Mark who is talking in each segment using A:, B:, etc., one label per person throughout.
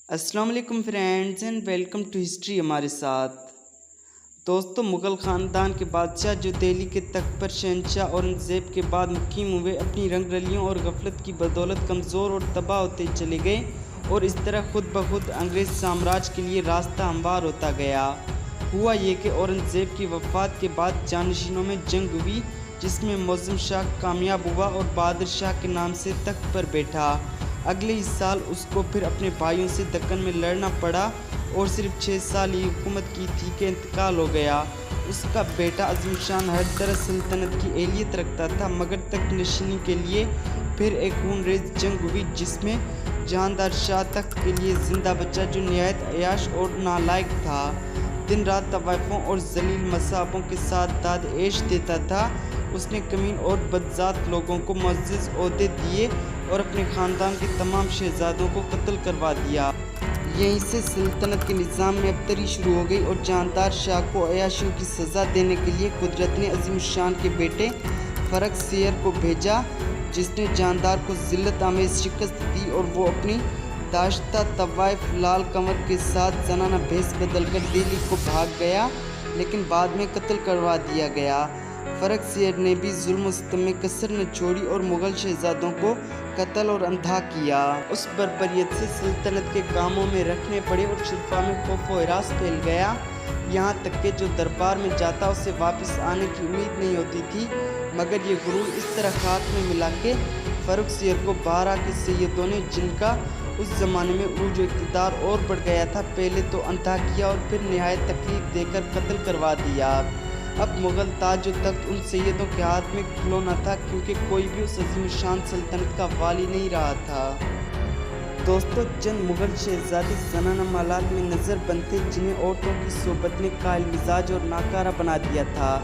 A: السلام علیکم friends and welcome to history ہمارے ساتھ دوستوں، مغل خاندان کے بادشاہ جو دہلی کے تخت پر شہنشاہ اورنگزیب کے بعد مقیم ہوئے، اپنی رنگ رلیوں اور غفلت کی بدولت کمزور اور تباہ ہوتے چلے گئے اور اس طرح خود بخود انگریز سامراج کے لیے راستہ ہموار ہوتا گیا۔ ہوا یہ کہ اورنگزیب کی وفات کے بعد جانشینوں میں جنگ ہوئی، جس میں معظم شاہ کامیاب ہوا اور بہادر شاہ کے نام سے تخت پر بیٹھا۔ اگلے ہی سال اس کو پھر اپنے بھائیوں سے دکن میں لڑنا پڑا اور صرف 6 سال ہی حکومت کی تھی کہ انتقال ہو گیا۔ اس کا بیٹا عظیم شان حیدر سلطنت کی اہلیت رکھتا تھا، مگر تخت نشینی کے لیے پھر ایک خون ریز جنگ ہوئی، جس میں جہاندار شاہ تخت کے لیے زندہ بچا، جو نہایت عیاش اور نالائق تھا۔ دن رات طوائفوں اور ذلیل مصابوں کے ساتھ داد عیش دیتا تھا۔ اس نے کمین اور بدذات لوگوں کو معزز عہدے دیے اور اپنے خاندان کے تمام شہزادوں کو قتل کروا دیا۔ یہیں سے سلطنت کے نظام میں ابتری شروع ہو گئی اور جہاندار شاہ کو عیاشیوں کی سزا دینے کے لیے قدرت نے عظیم الشان کے بیٹے فرخ سیر کو بھیجا، جس نے جہاندار کو ذلت آمیز شکست دی اور وہ اپنی داشتہ طوائف لال قمر کے ساتھ زنانہ بھیس بدل کر دہلی کو بھاگ گیا، لیکن بعد میں قتل کروا دیا گیا۔ فرخ سیر نے بھی ظلم و ستم میں کسر نہ چھوڑی اور مغل شہزادوں کو قتل اور اندھا کیا۔ اس بربریت سے سلطنت کے کاموں میں رکھنے پڑے اور شرفا میں خوف و ہراس پھیل گیا، یہاں تک کہ جو دربار میں جاتا اسے واپس آنے کی امید نہیں ہوتی تھی۔ مگر یہ غرور اس طرح خاک میں ملا کہ فرخ سیر کو 12 کے سیدوں نے، جن کا اس زمانے میں عروج و اقتدار اور بڑھ گیا تھا، پہلے تو اندھا کیا اور پھر نہایت تکلیف دے کر قتل کروا دیا۔ اب مغل تاج و تخت ان سیدوں کے ہاتھ میں کھلونا تھا، کیونکہ کوئی بھی اس عظیم شان سلطنت کا والی نہیں رہا تھا۔ دوستو، چند مغل شہزادے زنانہ مالات میں نظر بند تھے، جنہیں عورتوں کی صحبت نے قائل مزاج اور ناکارہ بنا دیا تھا۔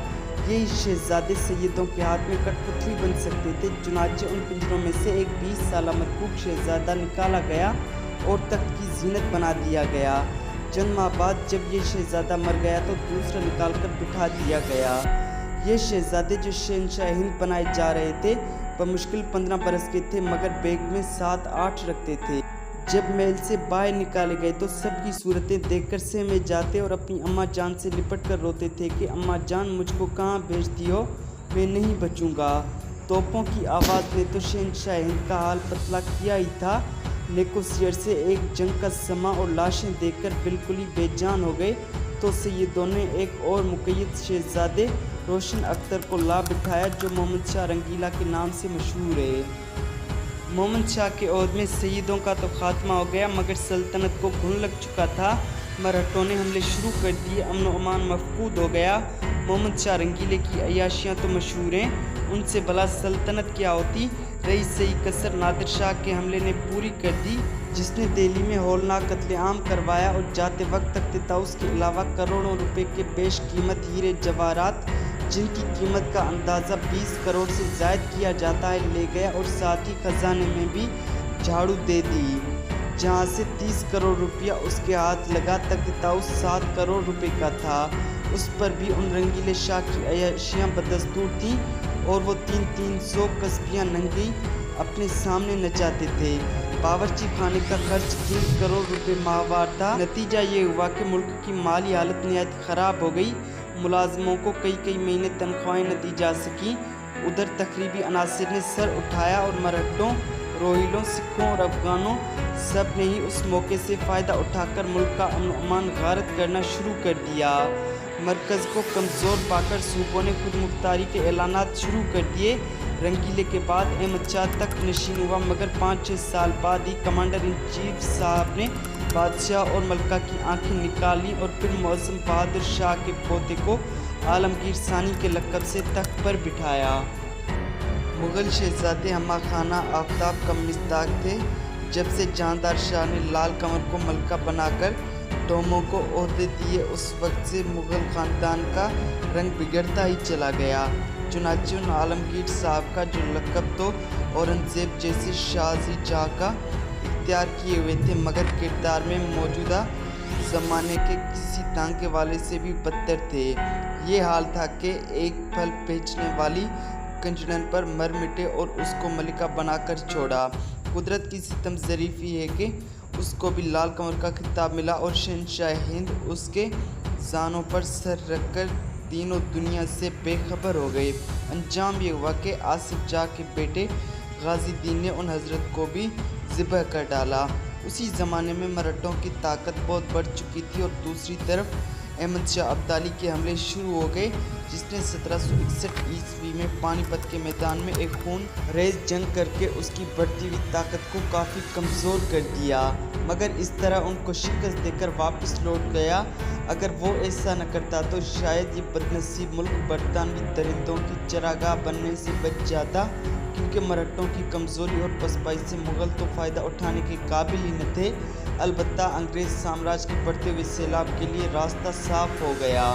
A: یہی شہزادے سیدوں کے ہاتھ میں کٹ پتلی بن سکتے تھے۔ چنانچہ ان پنجروں میں سے ایک 20 سالہ مرکوب شہزادہ نکالا گیا اور تخت کی زینت بنا دیا گیا۔ چند ماہ بعد جب یہ شہزادہ مر گیا تو دوسرا نکال کر بٹھا دیا گیا۔ یہ شہزادے جو شہنشاہ ہند بنائے جا رہے تھے، بمشکل 15 برس کے تھے، مگر بیگ میں 7-8 رکھتے تھے۔ جب محل سے باہر نکالے گئے تو سب کی صورتیں دیکھ کر سہمے جاتے اور اپنی اماں جان سے لپٹ کر روتے تھے کہ اماں جان، مجھ کو کہاں بھیجتی ہو، میں نہیں بچوں گا۔ توپوں کی آواز نے تو شہنشاہ ہند کا حال پتلا کیا ہی تھا۔ لیکوسیر سے ایک جنگ کا سماں اور لاشیں دیکھ کر بالکل ہی بے جان ہو گئے تو سیدوں نے ایک اور مقید شہزادے روشن اختر کو لا بٹھایا، جو محمد شاہ رنگیلا کے نام سے مشہور ہے۔ محمد شاہ کے عہد میں سیدوں کا تو خاتمہ ہو گیا، مگر سلطنت کو گھن لگ چکا تھا۔ مرہٹوں نے حملے شروع کر دیے، امن و امان مفقود ہو گیا۔ محمد شاہ رنگیلے کی عیاشیاں تو مشہور ہیں، ان سے بلا سلطنت کیا ہوتی۔ رہی صحیح کسر نادر شاہ کے حملے نے پوری کر دی، جس نے دہلی میں ہولناک قتل عام کروایا اور جاتے وقت تخت طاؤس کے علاوہ کروڑوں روپے کے بیش قیمت ہیرے جواہرات، جن کی قیمت کا اندازہ 20 کروڑ سے زائد کیا جاتا ہے، لے گیا اور ساتھ ہی خزانے میں بھی جھاڑو دے دی۔ جہاں سے 30 کروڑ روپیہ اس کے ہاتھ لگا، تخت طاؤس 7 کروڑ روپے کا تھا۔ اس پر بھی ان رنگیلے شاہ کی عیاشیاں بدستور تھیں اور وہ 300 قصبیاں ننگی اپنے سامنے نچاتے تھے۔ باورچی خانے کا خرچ 3 کروڑ روپے ماہوار تھا۔ نتیجہ یہ ہوا کہ ملک کی مالی حالت نہایت خراب ہو گئی۔ ملازموں کو کئی مہینے تنخواہیں نہ دی جا سکیں۔ ادھر تخریبی عناصر نے سر اٹھایا اور مرہٹوں، روہیلوں، سکھوں اور افغانوں سب نے ہی اس موقع سے فائدہ اٹھا کر ملک کا امن و امان غارت کرنا شروع کر دیا۔ مرکز کو کمزور پا کر صوبوں نے خود مختاری کے اعلانات شروع کر دیے۔ رنگیلے کے بعد احمد شاہ تخت نشین ہوا، مگر 5-6 سال بعد ہی کمانڈر ان چیف صاحب نے بادشاہ اور ملکہ کی آنکھیں نکال لیں اور پھر معظم بہادر شاہ کے پوتے کو عالمگیر ثانی کے لقب سے تخت پر بٹھایا۔ مغل شہزادے ہمہ خانہ آفتاب کا مصداق تھے۔ جب سے جہاندار شاہ نے لال قمر کو ملکہ بنا کر ڈوموں کو عہدے دیے، اس وقت سے مغل خاندان کا رنگ بگڑتا ہی چلا گیا۔ چنانچہ ان عالمگیر صاحب کا جو لقب تو اورنگزیب جیسے شاہ جہاں کا اختیار کیے ہوئے تھے، مگر کردار میں موجودہ زمانے کے کسی ٹانکے والے سے بھی بدتر تھے۔ یہ حال تھا کہ ایک پھل بیچنے والی کنجڑن پر مر مٹے اور اس کو ملکہ بنا کر چھوڑا۔ قدرت کی ستم ظریفی ہے کہ اس کو بھی لال قمر کا خطاب ملا اور شہنشاہ ہند اس کے زانوں پر سر رکھ کر تینوں دنیا سے بے خبر ہو گئے۔ انجام یہ ہوا کہ آصف جاہ کے بیٹے غازی الدین نے ان حضرت کو بھی ذبح کر ڈالا۔ اسی زمانے میں مرہٹوں کی طاقت بہت بڑھ چکی تھی اور دوسری طرف احمد شاہ ابدالی کے حملے شروع ہو گئے، جس نے 1761 عیسوی میں پانی پت کے میدان میں ایک خون ریز جنگ کر کے اس کی بڑھتی ہوئی طاقت کو کافی کمزور کر دیا، مگر اس طرح ان کو شکست دے کر واپس لوٹ گیا۔ اگر وہ ایسا نہ کرتا تو شاید یہ بدنصیب ملک برطانوی درندوں کی چراگاہ بننے سے بچ جاتا، کیونکہ مرہٹوں کی کمزوری اور پسپائی سے مغل تو فائدہ اٹھانے کے قابل ہی نہ تھے، البتہ انگریز سامراج کے بڑھتے ہوئے سیلاب کے لیے راستہ صاف ہو گیا۔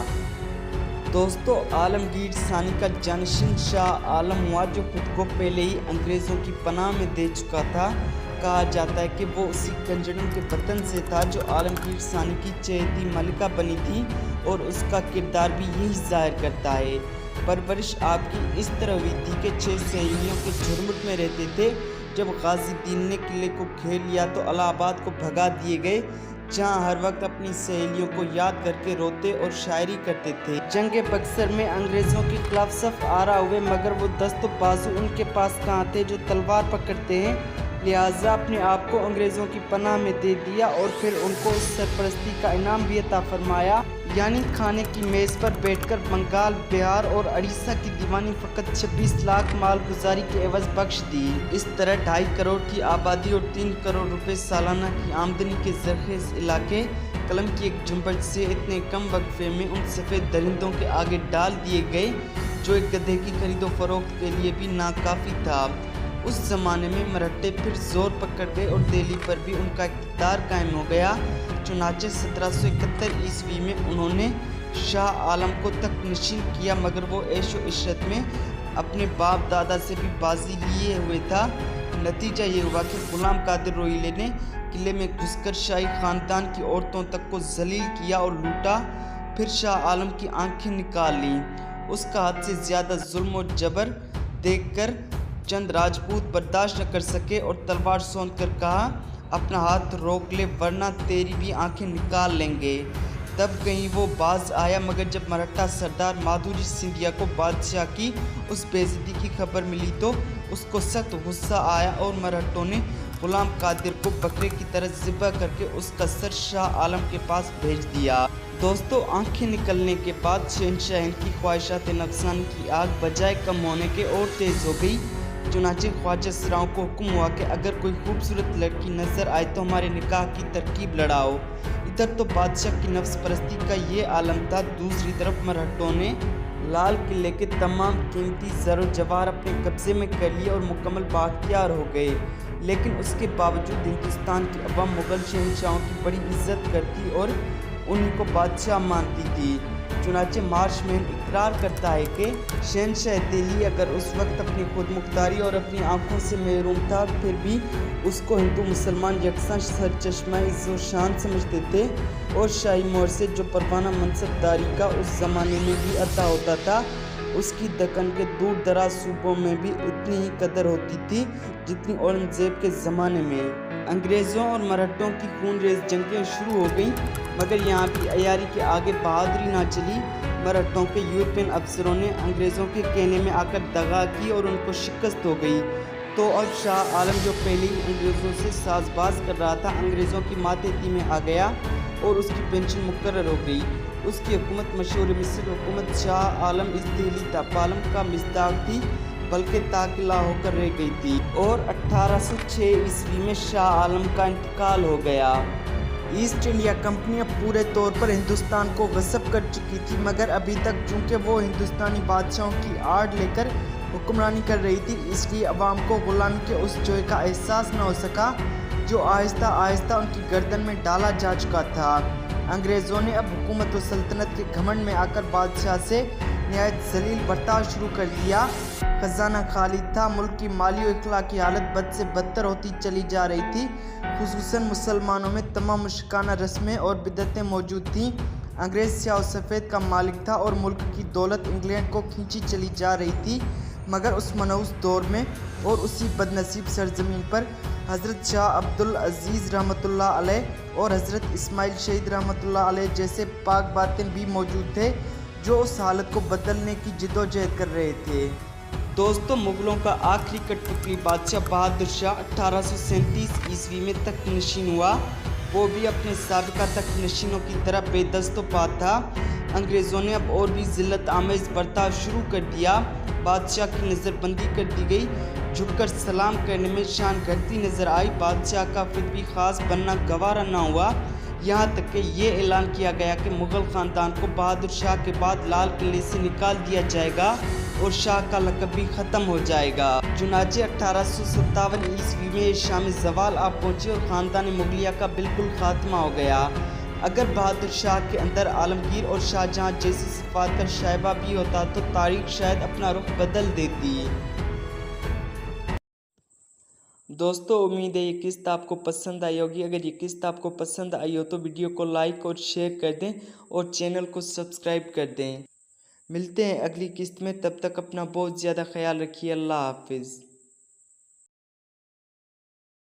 A: دوستو، عالمگیر ثانی کا جانشین شاہ عالم ہوا، جو خود کو پہلے ہی انگریزوں کی پناہ میں دے چکا تھا۔ کہا جاتا ہے کہ وہ اسی کنجروں کے وطن سے تھا جو عالمگیر ثانی کی چہیتی ملکہ بنی تھی، اور اس کا کردار بھی یہی ظاہر کرتا ہے۔ پرورش آپ کی اس طرح ہوئی تھی کہ 6 سہیلیوں کے جھرمٹ میں رہتے تھے۔ جب غازی الدین نے قلعے کو گھیر لیا تو الہ آباد کو بھگا دیے گئے، جہاں ہر وقت اپنی سہیلیوں کو یاد کر کے روتے اور شاعری کرتے تھے۔ جنگ بکسر میں انگریزوں کے خلاف صف آرا ہوئے، مگر وہ دست و بازو ان کے پاس کہاں تھے جو تلوار پکڑتے ہیں، لہٰذا اپنے آپ کو انگریزوں کی پناہ میں دے دیا اور پھر ان کو اس سرپرستی کا انعام بھی عطا فرمایا، یعنی کھانے کی میز پر بیٹھ کر بنگال، بہار اور اڑیسہ کی دیوانی فقط 26 لاکھ مال گزاری کے عوض بخش دی۔ اس طرح 2.5 کروڑ کی آبادی اور 3 کروڑ روپے سالانہ کی آمدنی کے زرخیز علاقے قلم کی ایک جھنجھٹ سے اتنے کم وقفے میں ان سفید درندوں کے آگے ڈال دیے گئے جو ایک گدھے کی خرید و فروخت کے لیے بھی ناکافی تھا۔ اس زمانے میں مرہٹے پھر زور پکڑ گئے اور دہلی پر بھی ان کا اقتدار قائم ہو گیا۔ چنانچہ 1771 عیسوی میں انہوں نے شاہ عالم کو تخت نشین کیا، مگر وہ عیش و عشرت میں اپنے باپ دادا سے بھی بازی لیے ہوئے تھا۔ نتیجہ یہ ہوا کہ غلام قادر روہیلے نے قلعے میں گھس کر شاہی خاندان کی عورتوں تک کو ذلیل کیا اور لوٹا، پھر شاہ عالم کی آنکھیں نکال لیں۔ اس کا حد سے زیادہ ظلم و جبر دیکھ کر چند راجپوت برداشت نہ کر سکے اور تلوار سونت کر کہا، اپنا ہاتھ روک لے ورنہ تیری بھی آنکھیں نکال لیں گے۔ تب کہیں وہ باز آیا، مگر جب مرہٹا سردار مادھوری سندھیا کو بادشاہ کی اس بے عزتی کی خبر ملی تو اس کو سخت غصہ آیا اور مرہٹوں نے غلام قادر کو بکرے کی طرح ذبح کر کے اس کا سر شاہ عالم کے پاس بھیج دیا۔ دوستو، آنکھیں نکلنے کے بعد شہنشاہ ہند کی خواہشات نفسانی کی آگ بجائے کم ہونے کے اور تیز ہو گئی۔ چنانچہ خواجہ سراؤں کو حکم ہوا کہ اگر کوئی خوبصورت لڑکی نظر آئے تو ہمارے نکاح کی ترکیب لڑاؤ۔ ادھر تو بادشاہ کی نفس پرستی کا یہ عالم تھا، دوسری طرف مرہٹوں نے لال قلعے کے تمام قیمتی زر و جواہر اپنے قبضے میں کر لیے اور مکمل بااختیار ہو گئے، لیکن اس کے باوجود ہندوستان کی عوام مغل شہنشاہوں کی بڑی عزت کرتی اور انہی کو بادشاہ مانتی تھی۔ چنانچہ مارش مین اقرار کرتا ہے کہ شہنشاہ دہلی اگر اس وقت اپنی خود مختاری اور اپنی آنکھوں سے محروم تھا، پھر بھی اس کو ہندو مسلمان یکساں سرچشمہ عز و شان سمجھتے تھے، اور شاہی مہر سے جو پروانہ منصب داری کا اس زمانے میں بھی عطا ہوتا تھا، اس کی دکن کے دور دراز صوبوں میں بھی اتنی ہی قدر ہوتی تھی جتنی اورنگزیب کے زمانے میں۔ انگریزوں اور مرہٹوں کی خون ریز جنگیں شروع ہو گئیں، مگر یہاں بھی عیاری کے آگے بہادری نہ چلی۔ مرہٹوں کے یورپین افسروں نے انگریزوں کے کہنے میں آ کر دغا کی اور ان کو شکست ہو گئی، تو اب شاہ عالم جو پہلے ہی انگریزوں سے ساز باز کر رہا تھا، انگریزوں کی ماتحتی میں آ گیا اور اس کی پینشن مقرر ہو گئی۔ اس کی حکومت مشہور مصر حکومت شاہ عالم اس دہلی تاپالم کا مصداق تھی، بلکہ تاقلا ہو کر رہ گئی تھی، اور 1806 عیسوی میں شاہ عالم کا انتقال ہو گیا۔ ایسٹ انڈیا کمپنی اب پورے طور پر ہندوستان کو غصب کر چکی تھی، مگر ابھی تک چونکہ وہ ہندوستانی بادشاہوں کی آڑ لے کر حکمرانی کر رہی تھی، اس لیے عوام کو غلامی کے اس جوئے کا احساس نہ ہو سکا جو آہستہ آہستہ ان کی گردن میں ڈالا جا چکا تھا۔ انگریزوں نے اب حکومت و سلطنت کے گھمنڈ میں آ کر بادشاہ سے نہایت ذلیل برتاؤ شروع کر دیا۔ خزانہ خالی تھا، ملک کی مالی و اخلاقی حالت بد سے بدتر ہوتی چلی جا رہی تھی، خصوصاً مسلمانوں میں تمام مشرکانہ رسمیں اور بدعتیں موجود تھیں۔ انگریز سیاہ و سفید کا مالک تھا اور ملک کی دولت انگلینڈ کو کھینچی چلی جا رہی تھی، مگر اس منحوس دور میں اور اسی بدنصیب سرزمین پر حضرت شاہ عبدالعزیز رحمۃ اللہ علیہ اور حضرت اسماعیل شہید رحمۃ اللہ علیہ جیسے پاک باطن بھی موجود تھے جو اس حالت کو بدلنے کی جدوجہد کر رہے تھے۔ دوستو، مغلوں کا آخری کٹ پتلی بادشاہ بہادر شاہ 1837 عیسوی میں تخت نشین ہوا۔ وہ بھی اپنے سابقہ تخت نشینوں کی طرح بے دست و پا تھا۔ انگریزوں نے اب اور بھی ذلت آمیز برتاؤ شروع کر دیا۔ بادشاہ کی نظر بندی کر دی گئی، جھک کر سلام کرنے میں شان گھٹتی نظر آئی۔ بادشاہ کا فطبی خاص بننا گوارا نہ ہوا، یہاں تک کہ یہ اعلان کیا گیا کہ مغل خاندان کو بہادر شاہ کے بعد لال قلعے سے نکال دیا جائے گا اور شاہ کا لقب بھی ختم ہو جائے گا۔ چنانچہ 1857 عیسوی میں شام زوال آ پہنچی اور خاندان مغلیہ کا بالکل خاتمہ ہو گیا۔ اگر بہادر شاہ کے اندر عالمگیر اور شاہجہاں جیسی صفات کا شائبہ بھی ہوتا تو تاریخ شاید اپنا رخ بدل دیتی۔ دوستو، امید ہے یہ قسط آپ کو پسند آئی ہوگی۔ اگر یہ قسط آپ کو پسند آئی ہو تو ویڈیو کو لائک اور شیئر کر دیں اور چینل کو سبسکرائب کر دیں۔ ملتے ہیں اگلی قسط میں، تب تک اپنا بہت زیادہ خیال رکھیے۔ اللہ حافظ۔